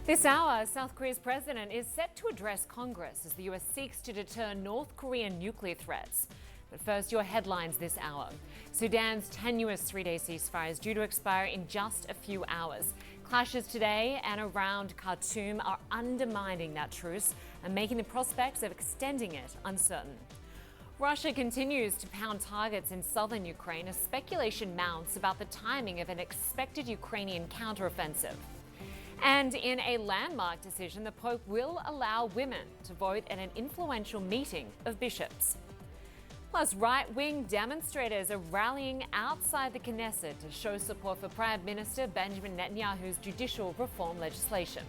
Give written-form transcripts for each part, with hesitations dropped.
This hour, South Korea's president is set to address Congress as the US seeks to deter North Korean nuclear threats. But first, your headlines this hour. Sudan's tenuous three-day ceasefire is due to expire in just a few hours. Clashes today and around Khartoum are undermining that truce and making the prospects of extending it uncertain. Russia continues to pound targets in southern Ukraine as speculation mounts about the timing of an expected Ukrainian counteroffensive. And in a landmark decision, the Pope will allow women to vote at an influential meeting of bishops. Plus, right-wing demonstrators are rallying outside the Knesset to show support for Prime Minister Benjamin Netanyahu's judicial reform legislation.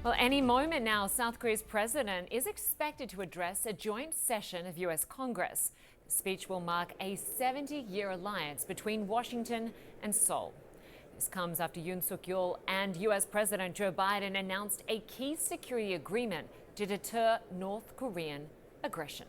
Well, any moment now, South Korea's president is expected to address a joint session of US Congress. The speech will mark a 70-year alliance between Washington and Seoul. This comes after Yoon Suk-yeol and US President Joe Biden announced a key security agreement to deter North Korean aggression.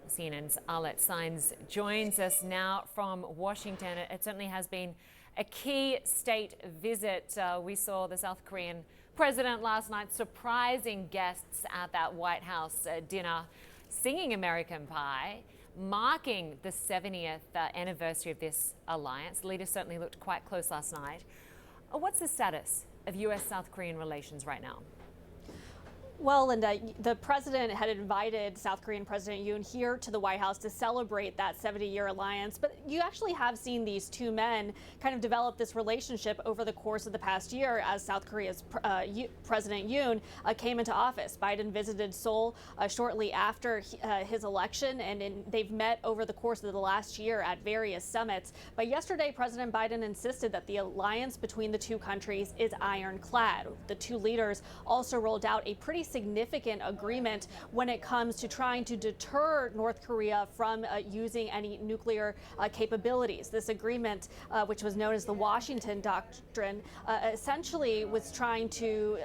CNN's Arlette Saez joins us now from Washington. It certainly has been a key state visit. We saw the South Korean president last night surprising guests at that White House dinner, singing American Pie, marking the 70th anniversary of this alliance. The leader certainly looked quite close last night. What's the status of US-South Korean relations right now? Well, Lynda, the president had invited South Korean President Yoon here to the White House to celebrate that 70-year alliance. But you actually have seen these two men kind of develop this relationship over the course of the past year as South Korea's President Yoon came into office. Biden visited Seoul shortly after his election, and they've met over the course of the last year at various summits. But yesterday, President Biden insisted that the alliance between the two countries is ironclad. The two leaders also rolled out a pretty significant agreement when it comes to trying to deter North Korea from using any nuclear capabilities. This agreement, which was known as the Washington Doctrine, essentially was trying to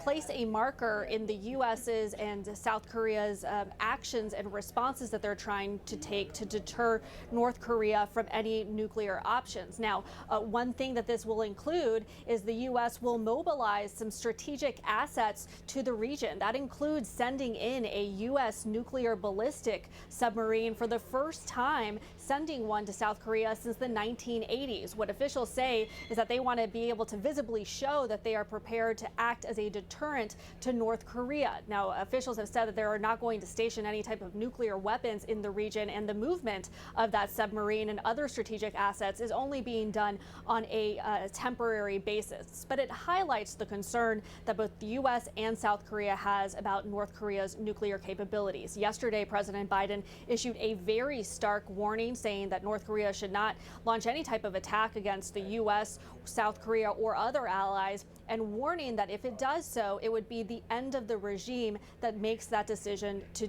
place a marker in the U.S.'s and South Korea's actions and responses that they're trying to take to deter North Korea from any nuclear options. Now, one thing that this will include is the U.S. will mobilize some strategic assets to the region. That includes sending in a U.S. nuclear ballistic submarine for the first time, sending one to South Korea since the 1980s. What officials say is that they want to be able to visibly show that they are prepared to act as a deterrent to North Korea. Now, officials have said that they are not going to station any type of nuclear weapons in the region, and the movement of that submarine and other strategic assets is only being done on a temporary basis. But it highlights the concern that both the U.S. and South Korea has about North Korea's nuclear capabilities. Yesterday, President Biden issued a very stark warning saying that North Korea should not launch any type of attack against the U.S., South Korea, or other allies, and warning that if it does so, it would be the end of the regime that makes that decision to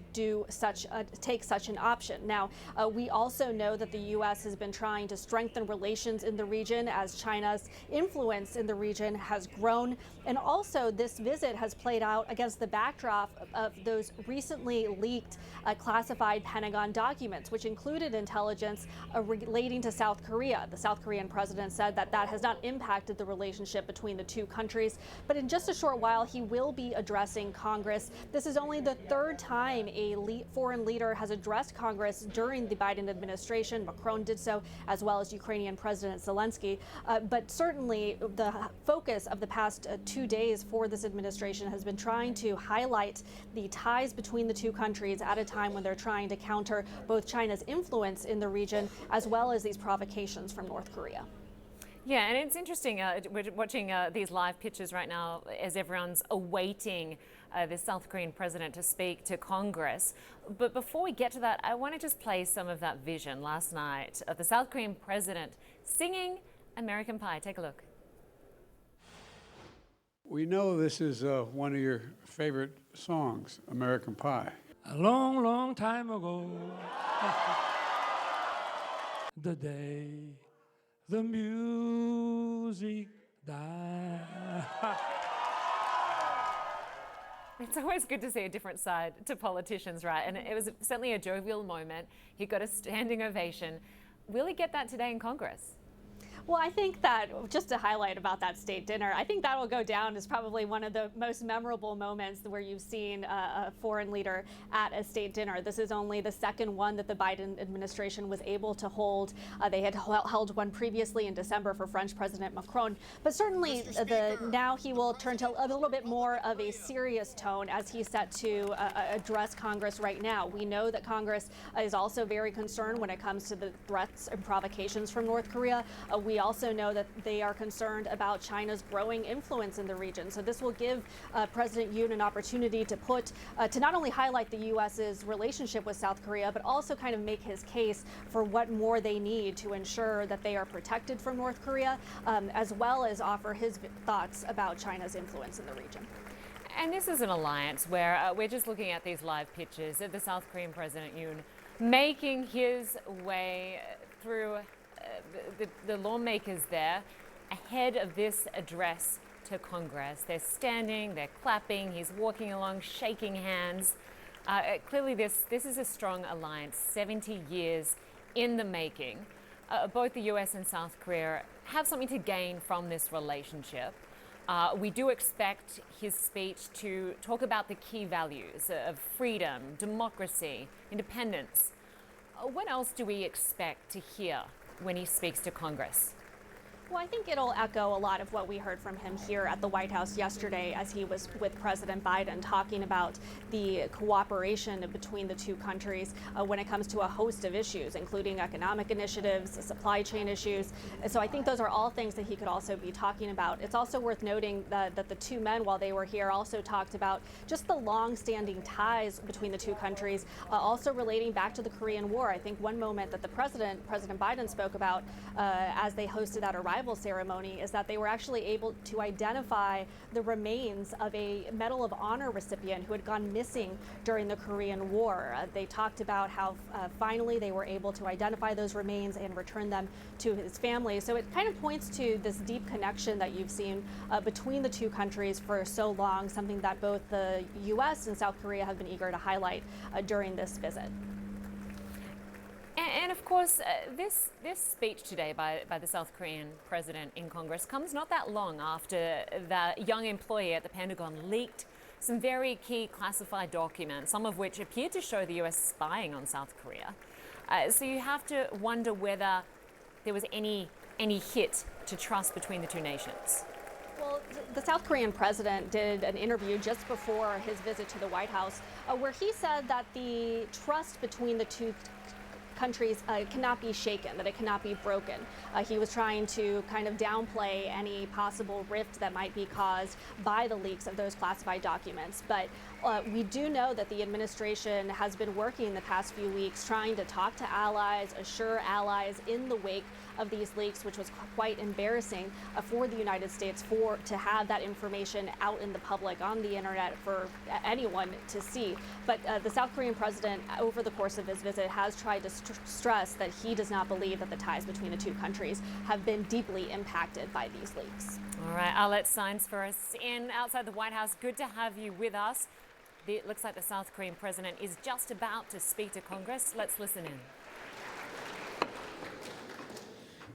take such an option. Now, we also know that the U.S. has been trying to strengthen relations in the region as China's influence in the region has grown. And also, this visit has played out against the backdrop of those recently leaked classified Pentagon documents, which included intelligence relating to South Korea. The South Korean president said that that has not impacted the relationship between the two countries. But in just a short while, he will be addressing Congress. This is only the third time a foreign leader has addressed Congress during the Biden administration. Macron did so, as well as Ukrainian President Zelensky. But certainly the focus of the past 2 days for this administration has been trying to highlight the ties between the two countries at a time when they're trying to counter both China's influence in the region as well as these provocations from North Korea. Yeah, and it's interesting, we're watching these live pictures right now as everyone's awaiting the South Korean president to speak to Congress. But before we get to that, I want to just play some of that vision last night of the South Korean president singing American Pie. Take a look. We know this is one of your favorite songs, American Pie. A long, long time ago, the day the music died. It's always good to see a different side to politicians, right? And it was certainly a jovial moment. He got a standing ovation. Will he get that today in Congress? Well, I think that, just to highlight about that state dinner, I think that will go down as probably one of the most memorable moments where you've seen a foreign leader at a state dinner. This is only the second one that the Biden administration was able to hold. They had held one previously in December for French President Macron. But certainly now he will turn to a little bit more of a serious tone as he's set to address Congress right now. We know that Congress is also very concerned when it comes to the threats and provocations from North Korea. We also know that they are concerned about China's growing influence in the region. So this will give President Yoon an opportunity to to not only highlight the U.S.'s relationship with South Korea, but also kind of make his case for what more they need to ensure that they are protected from North Korea, as well as offer his thoughts about China's influence in the region. And this is an alliance where we're just looking at these live pictures of the South Korean President Yoon making his way through the lawmakers there ahead of this address to Congress. They're standing, they're clapping, he's walking along, shaking hands. Clearly this is a strong alliance, 70 years in the making. Both the US and South Korea have something to gain from this relationship. We do expect his speech to talk about the key values of freedom, democracy, independence. What else do we expect to hear when he speaks to Congress? Well, I think it'll echo a lot of what we heard from him here at the White House yesterday as he was with President Biden, talking about the cooperation between the two countries when it comes to a host of issues, including economic initiatives, supply chain issues. So I think those are all things that he could also be talking about. It's also worth noting that the two men, while they were here, also talked about just the long-standing ties between the two countries, also relating back to the Korean War. I think one moment that President Biden spoke about as they hosted that arrival ceremony is that they were actually able to identify the remains of a Medal of Honor recipient who had gone missing during the Korean War. They talked about how finally they were able to identify those remains and return them to his family. So it kind of points to this deep connection that you've seen between the two countries for so long, something that both the U.S. and South Korea have been eager to highlight during this visit. And of course, this speech today by the South Korean president in Congress comes not that long after the young employee at the Pentagon leaked some very key classified documents, some of which appeared to show the U.S. spying on South Korea. So you have to wonder whether there was any hit to trust between the two nations. Well, the South Korean president did an interview just before his visit to the White House where he said that the trust between the two countries cannot be shaken, that it cannot be broken. He was trying to kind of downplay any possible rift that might be caused by the leaks of those classified documents. But we do know that the administration has been working the past few weeks trying to talk to allies, assure allies in the wake of these leaks, which was quite embarrassing for the United States to have that information out in the public on the internet for anyone to see. But the South Korean president, over the course of his visit, has tried to stress that he does not believe that the ties between the two countries have been deeply impacted by these leaks. All right, Arlette signs for us in outside the White House. Good to have you with us. It looks like the South Korean president is just about to speak to Congress. Let's listen in.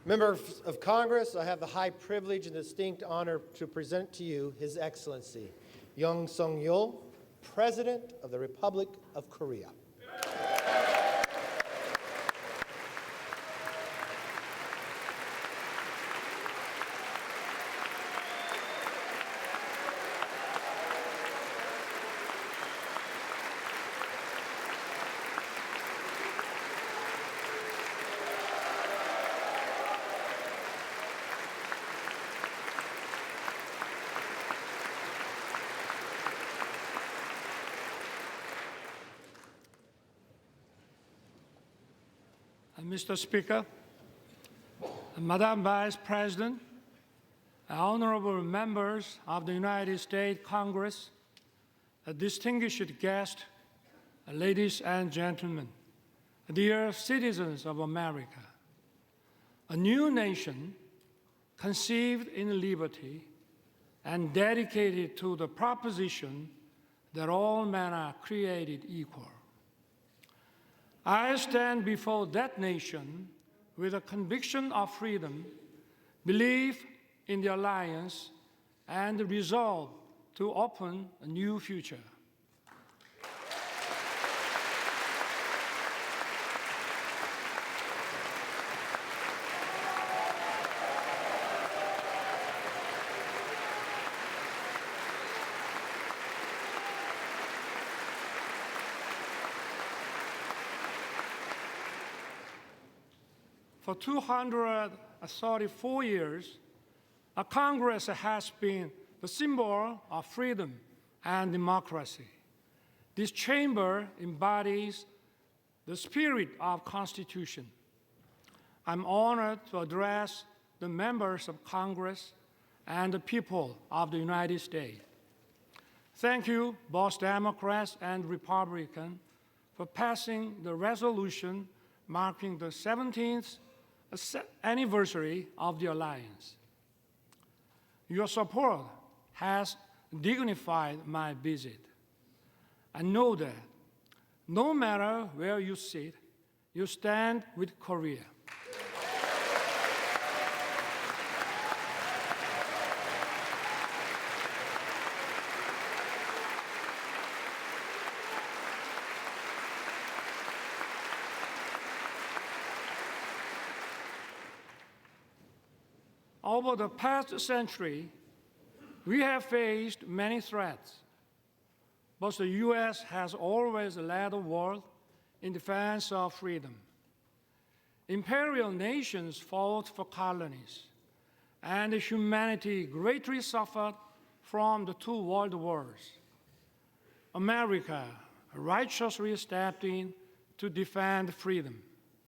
Members of Congress, I have the high privilege and distinct honor to present to you His Excellency Young Sung-yeol, President of the Republic of Korea. Mr. Speaker, Madam Vice President, honorable members of the United States Congress, distinguished guests, ladies and gentlemen, dear citizens of America, a new nation conceived in liberty and dedicated to the proposition that all men are created equal. I stand before that nation with a conviction of freedom, belief in the alliance, and the resolve to open a new future. For 234 years, a Congress has been the symbol of freedom and democracy. This chamber embodies the spirit of Constitution. I'm honored to address the members of Congress and the people of the United States. Thank you, both Democrats and Republicans, for passing the resolution marking the 17th anniversary of the alliance. Your support has dignified my visit. I know that no matter where you sit, you stand with Korea. Over the past century, we have faced many threats, but the U.S. has always led the world in defense of freedom. Imperial nations fought for colonies, and humanity greatly suffered from the two world wars. America righteously stepped in to defend freedom.